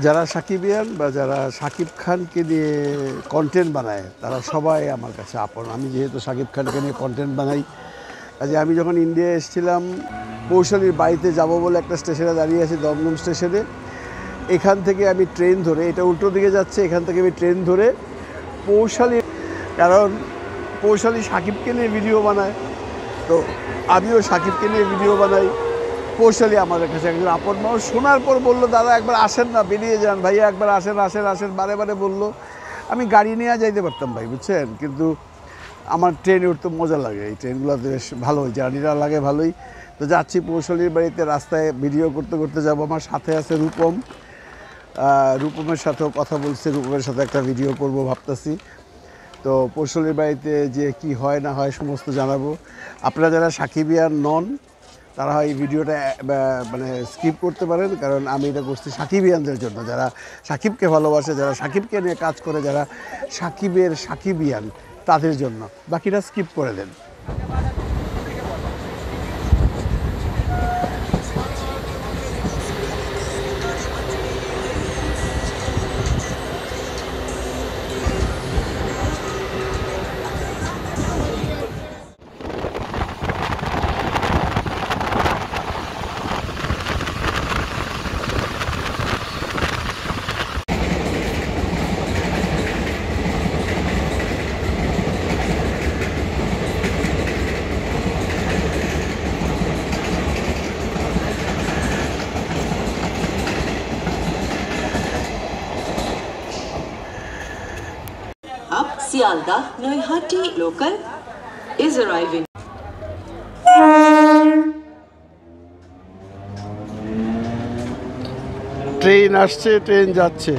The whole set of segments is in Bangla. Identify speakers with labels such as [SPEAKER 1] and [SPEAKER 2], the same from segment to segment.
[SPEAKER 1] যারা সাকিবিয়ান বা যারা শাকিব খানকে নিয়ে কন্টেন্ট বানায় তারা সবাই আমার কাছে আপন। আমি যেহেতু শাকিব খানকে নিয়ে কন্টেন্ট বানাই, কাজে আমি যখন ইন্ডিয়া এসেছিলাম পৌশালীর বাড়িতে যাব বলে একটা স্টেশনে দাঁড়িয়ে আছি, দমদম স্টেশনে। এখান থেকে আমি ট্রেন ধরে, এটা উল্টো দিকে যাচ্ছে, এখান থেকে আমি ট্রেন ধরে পৌশালী, কারণ পৌশালী শাকিবকে নিয়ে ভিডিও বানায়, তো আমিও শাকিবকে নিয়ে ভিডিও বানাই। পৌশালী আমাদের কাছে একজন আপন মানুষ। শোনার পর বললো, দাদা একবার আসেন না, বেরিয়ে যান ভাইয়া, একবার আসেন আসেন আসেন, বারে বারে বললো। আমি গাড়ি নিয়ে যাইতে পারতাম ভাই, বুঝছেন, কিন্তু আমার ট্রেনে উঠতে মজা লাগে, এই ট্রেনগুলোতে বেশ ভালোই, জার্নিটা লাগে ভালোই। তো যাচ্ছি পৌশালীর বাড়িতে, রাস্তায় ভিডিও করতে করতে যাবো। আমার সাথে আছে রূপম, রূপমের সাথেও কথা বলছে, রূপমের সাথে একটা ভিডিও করব ভাবতেছি। তো পৌশালীর বাড়িতে যে কি হয় না হয় সমস্ত জানাবো। আপনারা যারা সাকিবিয়ান নন তারা এই ভিডিওটা মানে স্কিপ করতে পারেন, কারণ আমি এটা করছি সাকিবিয়ানদের জন্য, যারা সাকিবকে ভালোবাসে, যারা সাকিবকে নিয়ে কাজ করে, যারা সাকিবের সাকিবিয়ান তাদের জন্য। বাকিটা স্কিপ করে দেন।
[SPEAKER 2] Up Sialdah Noihati local is arriving.
[SPEAKER 1] Train আসছে, ট্রেন যাচ্ছে,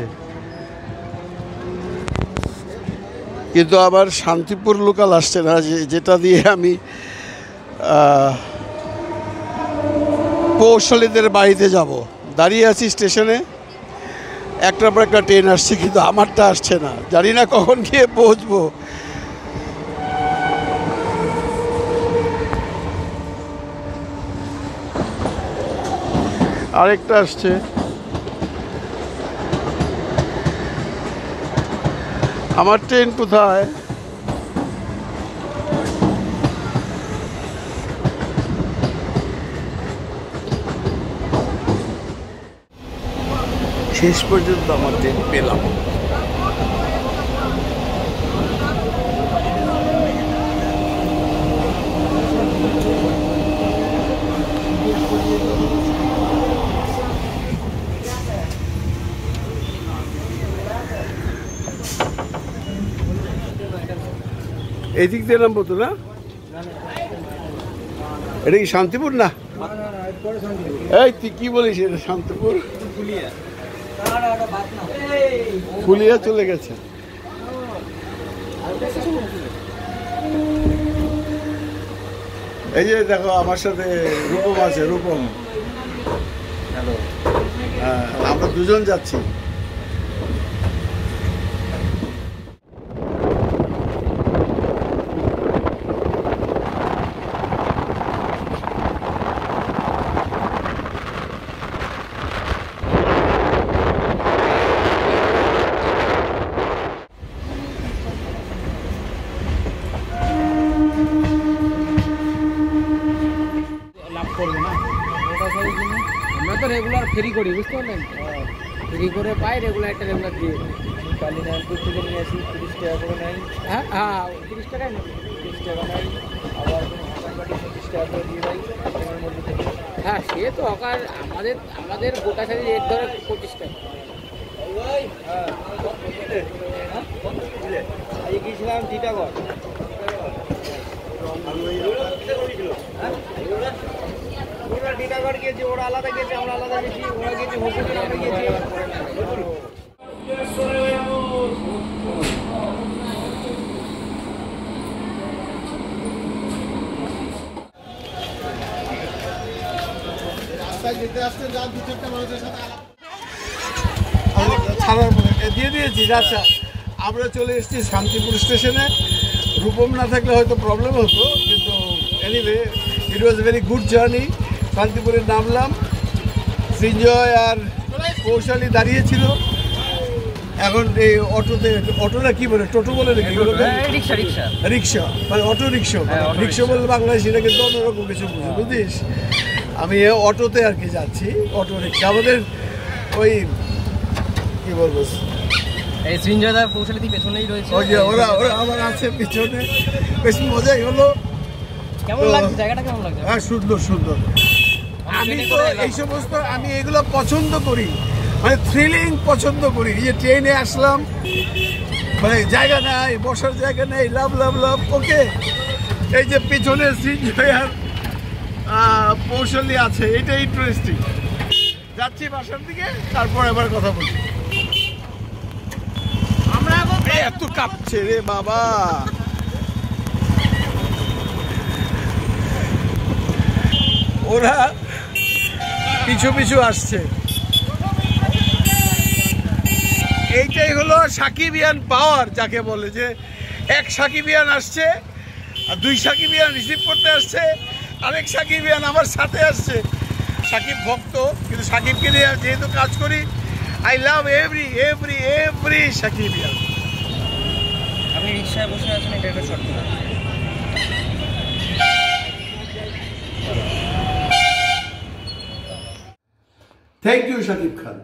[SPEAKER 1] কিন্তু আবার শান্তিপুর লোকাল আসছে না, যেটা দিয়ে আমি পৌশালীদের বাড়িতে যাব। দাঁড়িয়ে আছি স্টেশনে, একটার পর একটা ট্রেন আসছে, কিন্তু আমারটা আসছে না, জানি না কখন গিয়ে পৌঁছবো। আরেকটা আসছে, আমার ট্রেন কোথায়? শেষ পর্যন্ত আমার ট্রেন পেলাম। এই দিক দিয়ে নামবো তো না? এটা কি শান্তিপুর না? এই তুই কি বলিস, এটা শান্তিপুর? ফুলিয়া চলে গেছে। এই যে দেখো আমার সাথে রূপম আছে, রূপম। হ্যাঁ, আমরা দুজন যাচ্ছি।
[SPEAKER 3] আমরা তো রেগুলার ফেরি করি, বুঝতে পারলেন? ফেরি করে পাই, রেগুলার একটা রেগুলার দিয়ে কালি নারায়ণপুর থেকে নিয়ে আসি, 30 টাকা করে নেয়। হ্যাঁ হ্যাঁ, 30 টাকায় নেই, 30 টাকা নেয়। আবার হাঁকানবাটি 25 টাকা করে দিয়ে দেয় ট্রেনের মধ্যে থেকে। হ্যাঁ, সে তো হকার, আমাদের গোটা সাইজ রেট ধরে 25 টাকা। হ্যাঁ, আজকে গিয়েছিলাম টিটাগড়। ওরা টিটাগড় গিয়েছে, ওরা আলাদা গেছে, আমরা আলাদা গেছি, ওরা গেছে হোসেন, আমরা গেছি। রাস্তায় যেতে আসতে যা দু চারটা মানুষের সাথে
[SPEAKER 1] ছাড়ার পরে দিয়ে দিয়েছি। আচ্ছা, আমরা চলে এসেছি শান্তিপুর স্টেশনে। রূপম না থাকলে হয়তো প্রবলেম হতো, কিন্তু anyway it was very good journey. শান্তিপুরে নামলাম, সৃঞ্জয় আর কৌশলী দাঁড়িয়েছিল, এখন এই অটোটা কি বলে, টোটো বলে নাকি? রিক্সা, মানে অটো রিক্সা, রিক্সা বললে বাংলাদেশি, এটা কিন্তু অন্যরকম কিছু বুঝিস। আমি অটোতে আর কি যাচ্ছি, অটো রিক্সা। আমাদের ওই কি বলবো,
[SPEAKER 3] এই সৃঞ্জয়দা পৌঁছালি পেছনেই রয়েছে,
[SPEAKER 1] ওই যে ওরা আমার আছে পিছনে, বেশ মজাই হলো।
[SPEAKER 3] কেমন লাগছে জায়গাটা, কেমন লাগছে?
[SPEAKER 1] হ্যাঁ, সুন্দর সুন্দর। আমি তো এই সমস্ত, আমি এগুলো পছন্দ করি, মানে থ্রিলিং পছন্দ করি। এই যে ট্রেনে আসলাম, মানে জায়গা নাই, বসার জায়গা নেই, লাভ লাভ লাভ। ওকে, এই যে পিছনে সৃঞ্জয় আর কৌশলী আছে, এটা ইন্টারেস্টিং। যাচ্ছি বাসার দিকে, তারপর এবার কথা বলছি। আমরা এত কাঁপছে রে বাবা। ওরা পিছু পিছু আসছে। এইটাই হলো সাকিবিয়ান পাওয়ার, যাকে বলে যে এক সাকিবিয়ান আসছে আর দুই সাকিবিয়ান রিসিভ করতে আসছে, আরেক সাকিবিয়ান আমার সাথে আসছে। সাকিব ভক্ত, কিন্তু সাকিবকে নিয়ে যেহেতু কাজ করি, I love every every every সাকিবিয়ান।
[SPEAKER 3] আপনি রিক্সায় বসে আছেন, এটা একটা শর্ত।
[SPEAKER 1] Thank you Shakib Khan.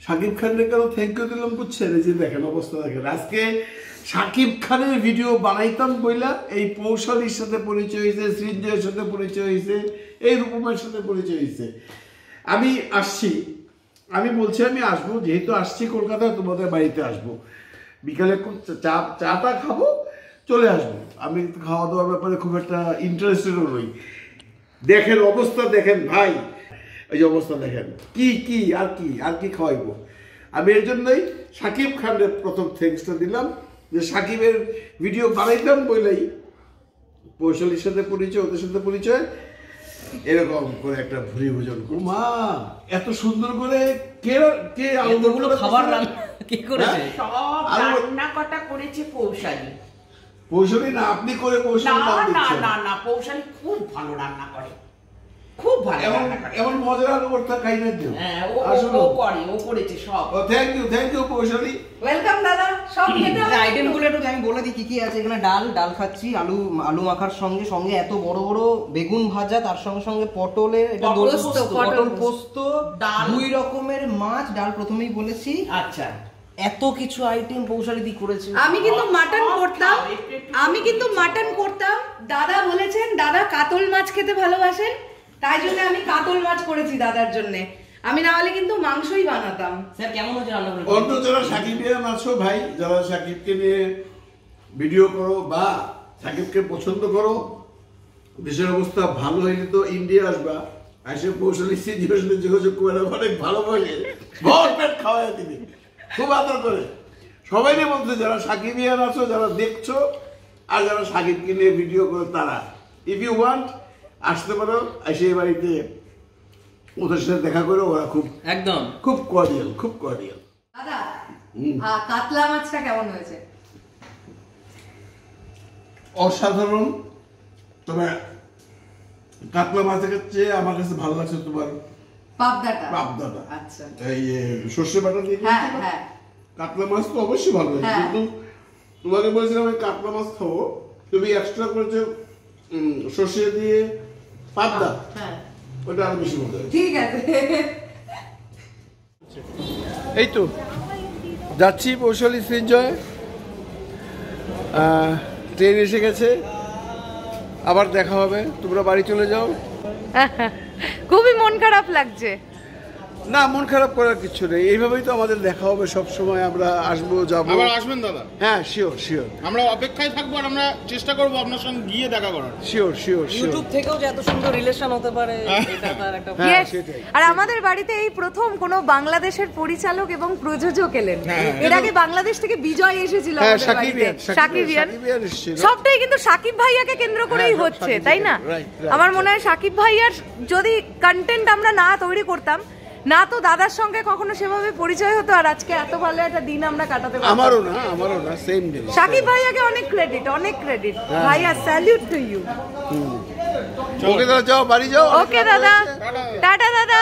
[SPEAKER 1] শাকিব খানকে কেন থ্যাংক ইউ দিলাম বুঝছেন? এই যে দেখেন অবস্থা দেখেন। আজকে শাকিব খানের ভিডিও বানাইতাম বইলা এই কৌশলীর সাথে পরিচয় হয়েছে, সৃঞ্জয়ের সাথে পরিচয় হয়েছে, এই রূপমের সাথে পরিচয় হয়েছে। আমি আসছি, আমি বলছি আমি আসবো, যেহেতু আসছি কলকাতায়, তোমাদের বাড়িতে আসবো, বিকালে চাটা খাবো, চলে আসবো। আমি খাওয়া দাওয়ার ব্যাপারে খুব একটা ইন্টারেস্টেডও নই। দেখেন অবস্থা দেখেন ভাই, এই যে অবস্থা দেখেন, কি কি আর কি আর কি খাওয়াইবো। আমি এর জন্যই শাকিব খানের প্রথম থ্যাঙ্কসটা দিলাম, যে সাকিবের ভিডিও বানাইতাম বলেই কৌশলীর সাথে পরিচয়, ওদের সাথে পরিচয়, এরকম করে একটা ভুরি ভোজন। মা এত সুন্দর করে কে কে আলুগুলো
[SPEAKER 3] খাবার কে করেছে?
[SPEAKER 4] সব রান্না কটা করেছে কৌশলী।
[SPEAKER 1] কৌশলী না, আপনি করে কৌশলী
[SPEAKER 4] না না না না, কৌশলী খুব ভালো রান্না করে, খুব ভালো রান্না করে।
[SPEAKER 1] এমন মজার আলু ভর্তা খাই না কেউ।
[SPEAKER 4] হ্যাঁ, ও করে, ও করেছে সব।
[SPEAKER 1] থ্যাংক ইউ কৌশলী।
[SPEAKER 4] ওয়েলকাম দাদা। সব খেতে হবে।
[SPEAKER 3] আইটেমগুলো একটু আমি বলে দিই কি কি আছে এখানে। ডাল খাচ্ছি, আলু মাখার সঙ্গে সঙ্গে এত বড় বড় বেগুন ভাজা, তার সঙ্গে সঙ্গে পটলের এটা পটল পোস্ত,
[SPEAKER 4] ডাল,
[SPEAKER 3] 2 রকমের মাছ, ডাল প্রথমেই বলেছি।
[SPEAKER 4] আচ্ছা,
[SPEAKER 3] এত কিছু আইটেম কৌশলী দি করেছে।
[SPEAKER 5] আমি কিন্তু মাটন করতাম, দাদা বলেছেন দাদা কাতল মাছ খেতে ভালোবাসেন, তাই জন্য আমি কাতল মাছ করেছি দাদার জন্য। আমি না হলে কিন্তু মাংসই বানাতাম।
[SPEAKER 3] স্যার কেমন হচ্ছে রান্না করে?
[SPEAKER 1] অন্য যারা সাকিবিয়ান আছো ভাই, যারা সাকিবকে নিয়ে ভিডিও করো বা সাকিবকে পছন্দ করো, দেশের অবস্থা ভালো হইলে তো ইন্ডিয়া আসবা, এসে কৌশলী সিজিওর সাথে যোগাযোগ করে অনেক ভালোবাসে, ভরপেট খাওয়াই দিবে, খুব আদর করে। সবাই নিয়ে বলতে, যারা সাকিবিয়ান আছো, যারা দেখছো আর যারা সাকিবকে নিয়ে ভিডিও করো, তারা ইফ ইউ ওয়ান্ট আসতে পারো, এসে এই বাড়িতে ওদের সাথে দেখা করে। ওরা খুব কর্ডিয়াল, খুব কর্ডিয়াল।
[SPEAKER 5] দাদা কাতলা মাছটা কেমন হয়েছে?
[SPEAKER 1] অসাধারণ। তবে কাতলা মাছের চেয়ে আমার কাছে ভালো লাগছে তোমার পাবদাটা।
[SPEAKER 5] আচ্ছা,
[SPEAKER 1] এই সর্ষে বাটা দিয়ে কাতলা মাছ তো অবশ্যই ভালো লাগে, কিন্তু তোমাকে বলছিলাম আমি কাতলা মাছ খাবো, তুমি এক্সট্রা করেছো সর্ষে দিয়ে পাবদা, ওটা আরো বেশি মজা।
[SPEAKER 5] ঠিক আছে,
[SPEAKER 1] এই তো যাচ্ছি কৌশলী সৃঞ্জয়, ট্রেন এসে গেছে, আবার দেখা হবে। তোমরা বাড়ি চলে যাও।
[SPEAKER 5] খুবই মন খারাপ লাগছে।
[SPEAKER 1] না, মন খারাপ করার কিছু নেই, এইভাবেই তো আমাদের দেখা হবে সব সময়। আমরা আসবো, যাবো।
[SPEAKER 6] আবার আসবেন দাদা?
[SPEAKER 1] হ্যাঁ, শিওর।
[SPEAKER 6] আমরা অপেক্ষায় থাকবো, আর আমরা চেষ্টা করবো আপনার সঙ্গে গিয়ে দেখা করার।
[SPEAKER 1] শিওর।
[SPEAKER 3] ইউটিউব থেকেও যে এত সুন্দর রিলেশন হতে পারে, এটা তার একটা।
[SPEAKER 5] আর আমাদের বাড়িতে এই প্রথম কোন বাংলাদেশের পরিচালক এবং প্রযোজক এলেন। এর আগে বাংলাদেশ থেকে বিজয় এসেছিল আমাদের বাড়িতে, সাকিবিয়ান। সবটাই কিন্তু সাকিব ভাইয়াকে কেন্দ্র করেই হচ্ছে, তাই না? আমার মনে হয় সাকিব ভাইয়ার যদি কন্টেন্ট আমরা না তৈরি করতাম, না তো দাদার সঙ্গে কখনো সেভাবে পরিচয় হতো, আর আজকে এত ভালো একটা দিন আমরা কাটাতে পারতাম।
[SPEAKER 1] আমারও না সেম ডে।
[SPEAKER 5] সাকিব ভাইয়াকে অনেক ক্রেডিট ভাইয়া, স্যালিউট টু ইউ।
[SPEAKER 1] ওকে দাদা, যাও বাড়ি যাও।
[SPEAKER 5] ওকে দাদা, টাটা দাদা।